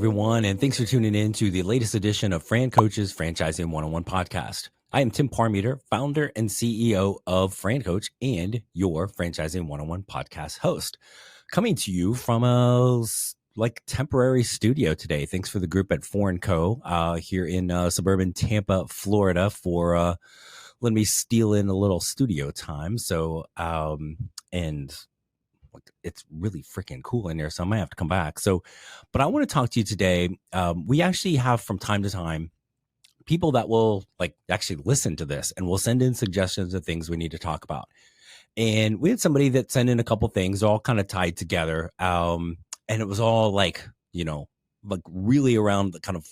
everyone, and thanks for tuning in to the latest edition of FranCoach's Franchising 101 podcast. I am Tim Parmeter, founder and CEO of FranCoach and your Franchising 101 podcast host, coming to you from a temporary studio today. Thanks for the group at FranCoach here in suburban Tampa, Florida, for letting me steal in a little studio time. So, and it's really freaking cool in there, so I might have to come back. So, but I want to talk to you today. We actually have from time to time people that will actually listen to this and will send in suggestions of things we need to talk about. And we had somebody that sent in a couple things all kind of tied together. And it was all really around the kind of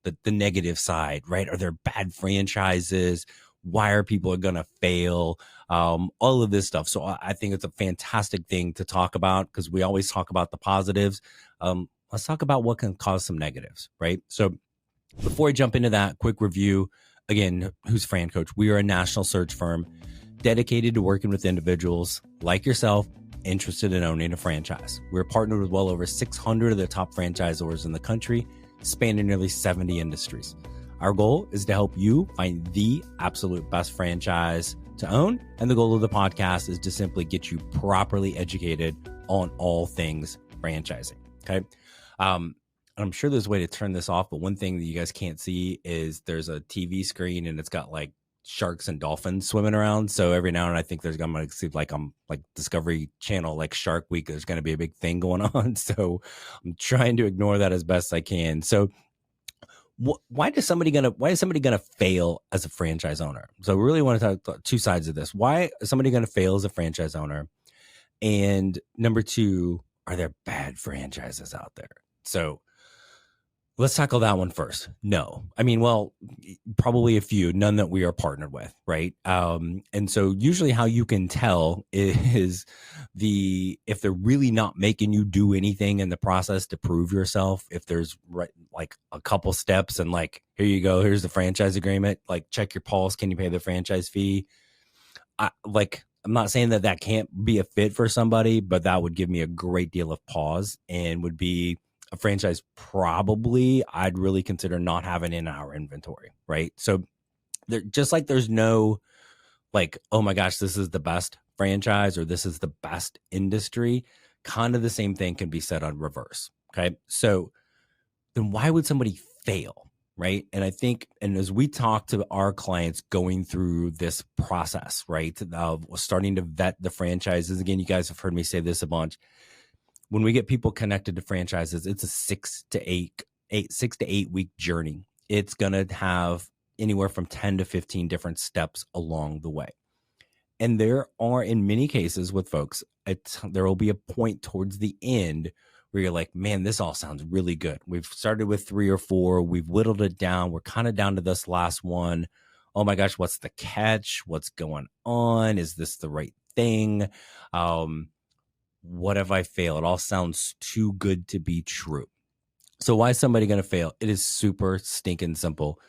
the negative side, right? Are there bad franchises? Why are people going to fail? All of this stuff. So I think it's a fantastic thing to talk about because we always talk about the positives. Let's talk about what can cause some negatives, right? So before I jump into that, quick review. Again, who's FranCoach? We are a national search firm dedicated to working with individuals like yourself interested in owning a franchise. We're partnered with well over 600 of the top franchisors in the country, spanning nearly 70 industries. Our goal is to help you find the absolute best franchise to own. And the goal of the podcast is to simply get you properly educated on all things franchising. Okay. I'm sure there's a way to turn this off, but one thing that you guys can't see is there's a TV screen and it's got sharks and dolphins swimming around. So every now and then I think I'm going to see Discovery Channel, Shark Week, there's going to be a big thing going on. So I'm trying to ignore that as best I can. So why is somebody gonna fail as a franchise owner? So we really want to talk about two sides of this. Why is somebody gonna fail as a franchise owner? And number two, are there bad franchises out there? So let's tackle that one first. No. I mean, well, probably a few, none that we are partnered with, right? And so usually how you can tell is if they're really not making you do anything in the process to prove yourself, if there's a couple steps and here you go, here's the franchise agreement, check your pulse, can you pay the franchise fee? I'm not saying that can't be a fit for somebody, but that would give me a great deal of pause and would be a franchise probably I'd really consider not having in our inventory, right? So there's no oh my gosh, this is the best franchise or this is the best industry. Kind of the same thing can be said on reverse. Okay. So then why would somebody fail? Right. And I think, and as we talk to our clients going through this process, right, of starting to vet the franchises, again, you guys have heard me say this a bunch. When we get people connected to franchises, it's a 6 to 8 week journey. It's going to have anywhere from 10 to 15 different steps along the way. And there are, in many cases with folks, there will be a point towards the end where you're like, man, this all sounds really good. We've started with 3 or 4. We've whittled it down. We're kind of down to this last one. Oh my gosh, what's the catch? What's going on? Is this the right thing? What if I fail? It all sounds too good to be true. So why is somebody going to fail? It is super stinking simple.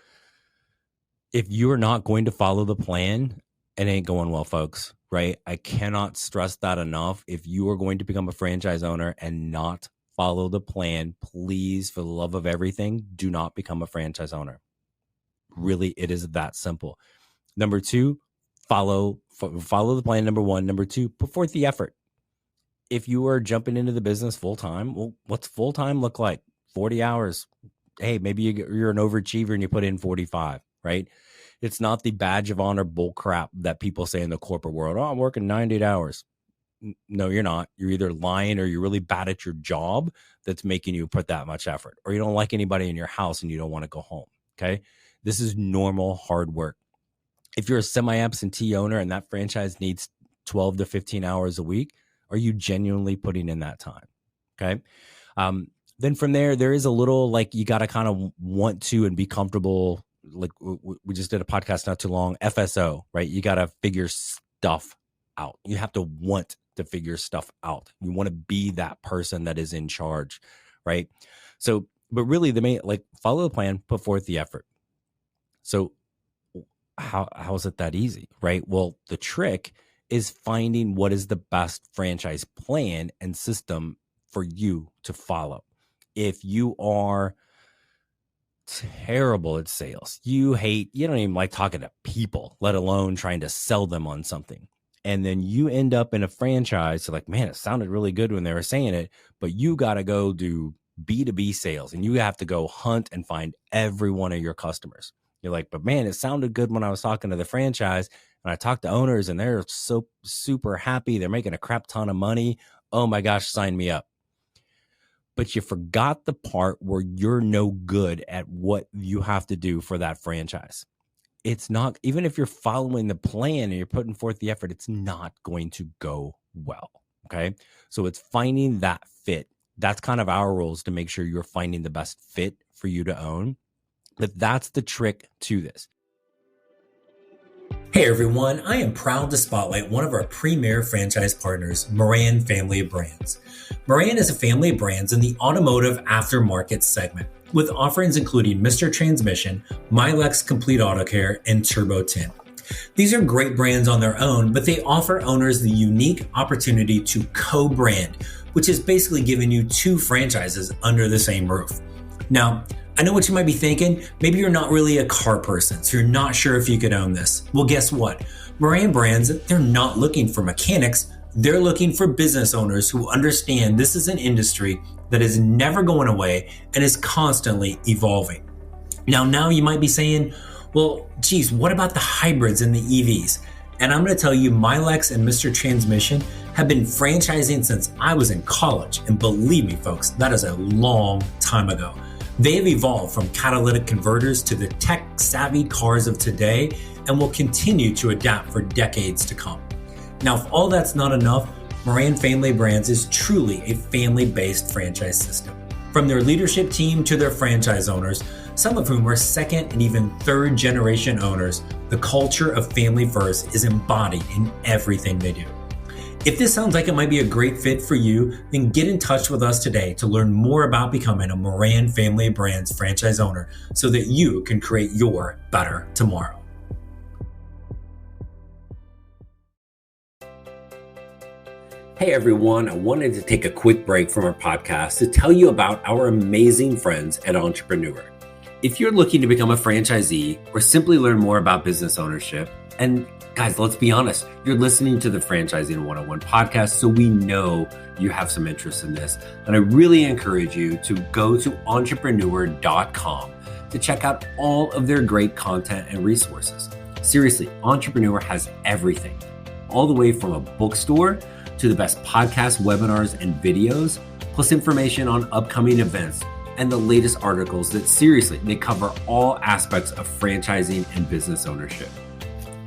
If you're not going to follow the plan, it ain't going well, folks, right? I cannot stress that enough. If you are going to become a franchise owner and not follow the plan, please, for the love of everything, do not become a franchise owner. Really, it is that simple. Number two, follow the plan, number one. Number two, put forth the effort. If you are jumping into the business full-time, well, what's full-time look like? 40 hours. Hey, maybe you're an overachiever and you put in 45, right? It's not the badge of honor bull crap that people say in the corporate world. Oh, I'm working 98 hours. No, you're not. You're either lying or you're really bad at your job that's making you put that much effort, or you don't like anybody in your house and you don't want to go home, okay? This is normal hard work. If you're a semi-absentee owner and that franchise needs 12 to 15 hours a week, are you genuinely putting in that time? Okay. Then from there is a little you got to kind of want to and be comfortable. We just did a podcast not too long, FSO, right? You got to figure stuff out. You have to want to figure stuff out. You want to be that person that is in charge, right? So, but really the main, follow the plan, put forth the effort. So how is it that easy, right? Well, the trick is finding what is the best franchise plan and system for you to follow. If you are terrible at sales, you don't even like talking to people, let alone trying to sell them on something. And then you end up in a franchise. So like, man, it sounded really good when they were saying it, but you got to go do B2B sales and you have to go hunt and find every one of your customers. You're like, but man, it sounded good when I was talking to the franchise and I talked to owners and they're so super happy. They're making a crap ton of money. Oh my gosh, sign me up. But you forgot the part where you're no good at what you have to do for that franchise. It's not, even if you're following the plan and you're putting forth the effort, it's not going to go well. Okay. So it's finding that fit. That's kind of our rules to make sure you're finding the best fit for you to own. But that's the trick to this. Hey everyone, I am proud to spotlight one of our premier franchise partners, Moran Family of Brands. Moran is a family of brands in the automotive aftermarket segment, with offerings including Mr. Transmission, Milex Complete Auto Care, and Turbo Tint. These are great brands on their own, but they offer owners the unique opportunity to co-brand, which is basically giving you two franchises under the same roof. Now, I know what you might be thinking. Maybe you're not really a car person, so you're not sure if you could own this. Well, guess what? Moran Brands, they're not looking for mechanics. They're looking for business owners who understand this is an industry that is never going away and is constantly evolving. Now you might be saying, well, geez, what about the hybrids and the EVs? And I'm going to tell you, Milex and Mr. Transmission have been franchising since I was in college. And believe me, folks, that is a long time ago. They have evolved from catalytic converters to the tech-savvy cars of today and will continue to adapt for decades to come. Now, if all that's not enough, Moran Family Brands is truly a family-based franchise system. From their leadership team to their franchise owners, some of whom are second and even third generation owners, the culture of family first is embodied in everything they do. If this sounds like it might be a great fit for you, then get in touch with us today to learn more about becoming a Moran Family Brands franchise owner so that you can create your better tomorrow. Hey everyone, I wanted to take a quick break from our podcast to tell you about our amazing friends at Entrepreneur. If you're looking to become a franchisee or simply learn more about business ownership, and guys, let's be honest, you're listening to the Franchising 101 podcast, so we know you have some interest in this. And I really encourage you to go to entrepreneur.com to check out all of their great content and resources. Seriously, Entrepreneur has everything, all the way from a bookstore to the best podcasts, webinars, and videos, plus information on upcoming events and the latest articles that seriously, they cover all aspects of franchising and business ownership.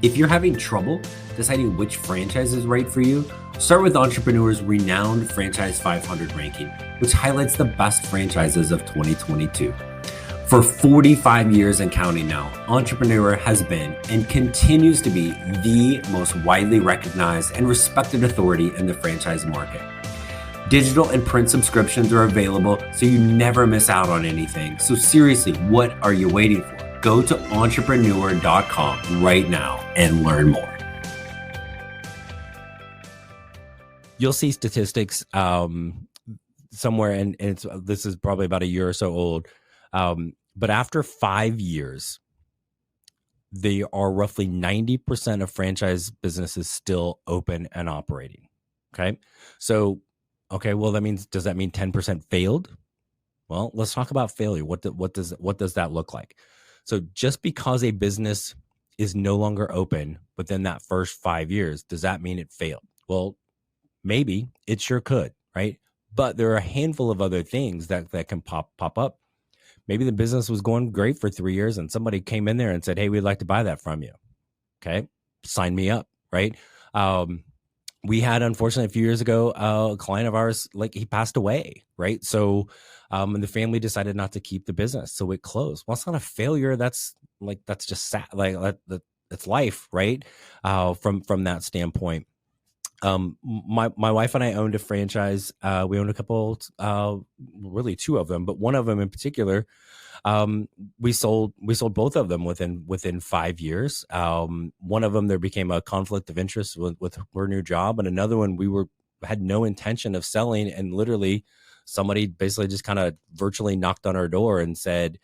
If you're having trouble deciding which franchise is right for you, start with Entrepreneur's renowned Franchise 500 ranking, which highlights the best franchises of 2022. For 45 years and counting now, Entrepreneur has been and continues to be the most widely recognized and respected authority in the franchise market. Digital and print subscriptions are available, so you never miss out on anything. So seriously, what are you waiting for? Go to entrepreneur.com right now and learn more. You'll see statistics somewhere, and this is probably about a year or so old. But after 5 years, they are roughly 90% of franchise businesses still open and operating. Okay. So, well, does that mean 10% failed? Well, let's talk about failure. What does that look like? So just because a business is no longer open within that first 5 years, does that mean it failed? Well, maybe it sure could, right? But there are a handful of other things that can pop up. Maybe the business was going great for 3 years and somebody came in there and said, hey, we'd like to buy that from you. Okay, sign me up, right? We had, unfortunately, a few years ago, a client of ours, he passed away, right? So, and the family decided not to keep the business, so it closed. Well, it's not a failure. That's just sad. It's life, right? From that standpoint. My wife and I owned a franchise. We owned a couple, really two of them, but one of them in particular, we sold both of them within 5 years. One of them, there became a conflict of interest with her new job, and another one we had no intention of selling and literally somebody basically just kind of virtually knocked on our door and said,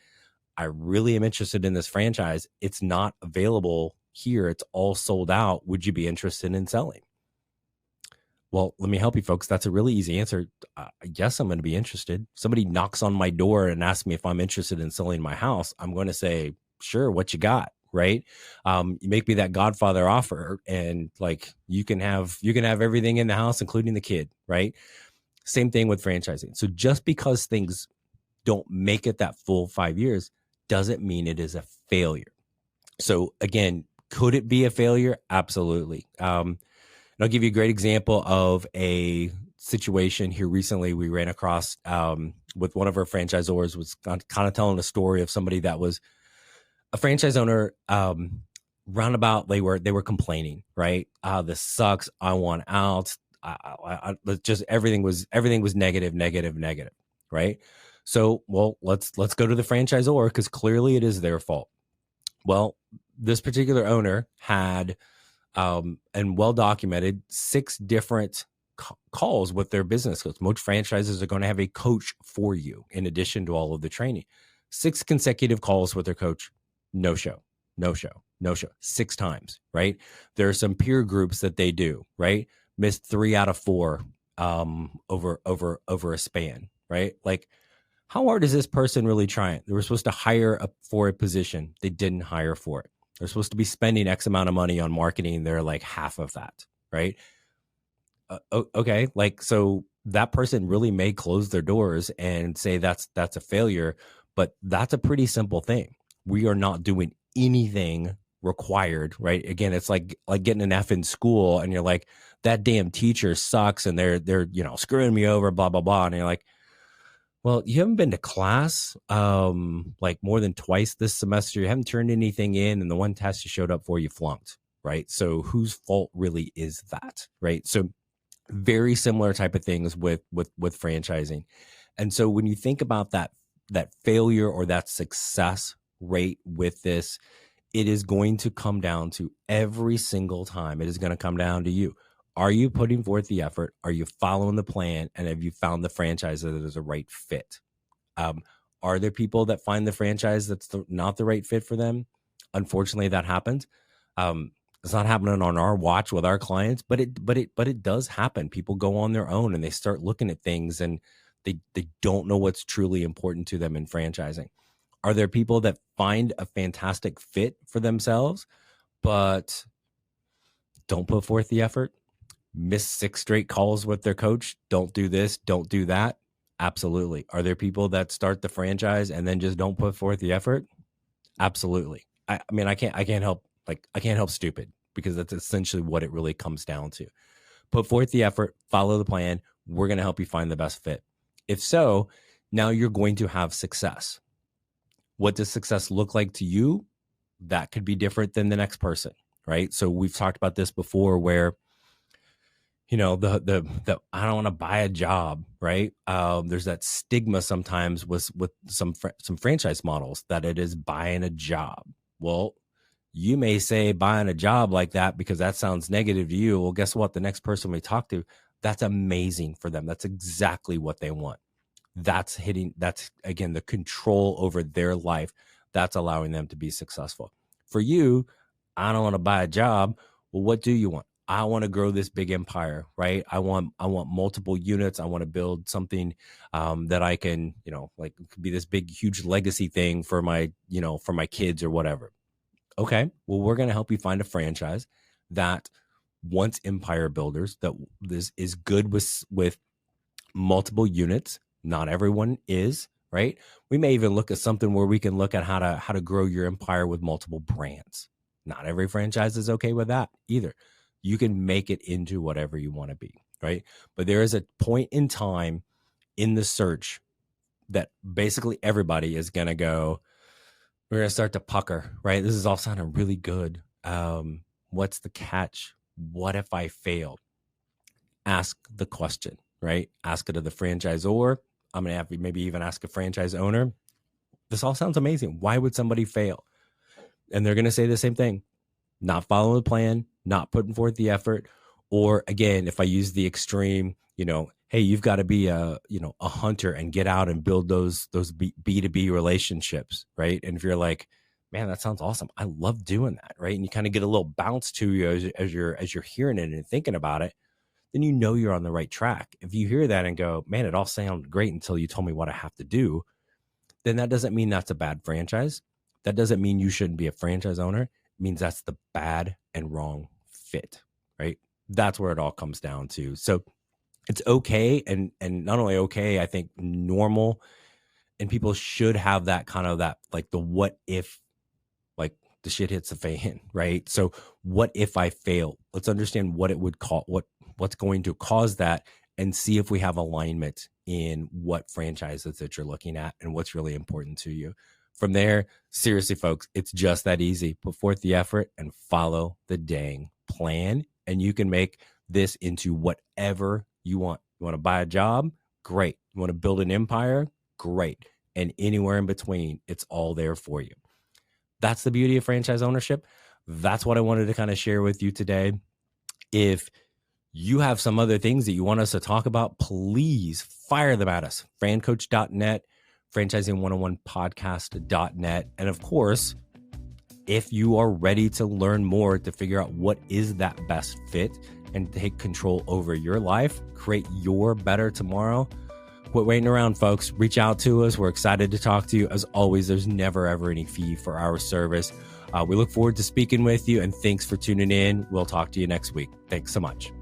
I really am interested in this franchise. It's not available here. It's all sold out. Would you be interested in selling? Well, let me help you folks. That's a really easy answer. Yes, I'm going to be interested. Somebody knocks on my door and asks me if I'm interested in selling my house. I'm going to say, sure, what you got, right? You make me that Godfather offer, and like you can have everything in the house, including the kid, right? Same thing with franchising. So just because things don't make it that full 5 years doesn't mean it is a failure. So again, could it be a failure? Absolutely. And I'll give you a great example of a situation here recently we ran across with one of our franchisors. Was kind of telling a story of somebody that was a franchise owner. Roundabout, they were complaining, right? This sucks. I want out. Just everything was negative, right? So, well, let's go to the franchisor, because clearly it is their fault. Well, this particular owner had and well documented 6 different calls with their business coach. Most franchises are going to have a coach for you in addition to all of the training. 6 consecutive calls with their coach, no show, 6 times, right? There are some peer groups that they do, right? Missed 3 out of 4 over a span, right? Like, how hard is this person really trying? They were supposed to hire for a position. They didn't hire for it. They're supposed to be spending X amount of money on marketing. They're like half of that, right? Okay. Like, so that person really may close their doors and say that's a failure, but that's a pretty simple thing. We are not doing anything required, right? Again, it's like getting an F in school and you're like, that damn teacher sucks and they're screwing me over, blah, blah, blah. And you're like, well, you haven't been to class like more than twice this semester. You haven't turned anything in, and the one test you showed up for, you flunked, right? So whose fault really is that, right? So very similar type of things with franchising. And so when you think about that failure or that success rate with this, it is going to come down to every single time. It is going to come down to you. Are you putting forth the effort? Are you following the plan? And have you found the franchise that is a right fit? Are there people that find the franchise that's not the right fit for them? Unfortunately, that happens. It's not happening on our watch with our clients, but it does happen. People go on their own and they start looking at things and they don't know what's truly important to them in franchising. Are there people that find a fantastic fit for themselves, but don't put forth the effort? Miss 6 straight calls with their coach. Don't do this. Don't do that. Absolutely. Are there people that start the franchise and then just don't put forth the effort? Absolutely. I mean, I can't help stupid, because that's essentially what it really comes down to. Put forth the effort, follow the plan. We're going to help you find the best fit. If so, now you're going to have success. What does success look like to you? That could be different than the next person, right? So we've talked about this before, where the I don't want to buy a job, right? There's that stigma sometimes with some franchise models that it is buying a job. Well, you may say buying a job like that because that sounds negative to you. Well, guess what? The next person we talk to, that's amazing for them. That's exactly what they want. That's again, the control over their life. That's allowing them to be successful. For you, I don't want to buy a job. Well, what do you want? I want to grow this big empire, right? I want multiple units. I want to build something that I can, like, it could be this big, huge legacy thing for my kids or whatever. Okay, well, we're going to help you find a franchise that wants empire builders, that is good with multiple units. Not everyone is, right? We may even look at something where we can look at how to grow your empire with multiple brands. Not every franchise is okay with that either. You can make it into whatever you want to be, right? But there is a point in time in the search that basically everybody is going to go, we're going to start to pucker, right? This is all sounding really good. What's the catch? What if I fail? Ask the question, right? Ask it to the franchisor. I'm going to have to maybe even ask a franchise owner. This all sounds amazing. Why would somebody fail? And they're going to say the same thing. Not following the plan, not putting forth the effort. Or again, if I use the extreme, hey, you've got to be a hunter and get out and build those B2B relationships, right? And if you're like, man, that sounds awesome, I love doing that, right? And you kind of get a little bounce to you as you're hearing it and thinking about it, then you're on the right track. If you hear that and go, man, it all sounds great until you told me what I have to do, then that doesn't mean that's a bad franchise. That doesn't mean you shouldn't be a franchise owner. It means that's the bad and wrong fit, right? That's where it all comes down to. So it's okay. And not only okay, I think normal, and people should have that kind of that, like the what if, like the shit hits the fan, right? So what if I fail? Let's understand what it would call, what's going to cause that, and see if we have alignment in what franchises that you're looking at and what's really important to you. From there, seriously, folks, it's just that easy. Put forth the effort and follow the dang plan, and you can make this into whatever you want. You want to buy a job? Great. You want to build an empire? Great. And anywhere in between, it's all there for you. That's the beauty of franchise ownership. That's what I wanted to kind of share with you today. If you have some other things that you want us to talk about, please fire them at us. FranCoach.net, franchising101podcast.net. And of course, if you are ready to learn more to figure out what is that best fit and take control over your life, create your better tomorrow, quit waiting around, folks. Reach out to us. We're excited to talk to you. As always, there's never, ever any fee for our service. We look forward to speaking with you, and thanks for tuning in. We'll talk to you next week. Thanks so much.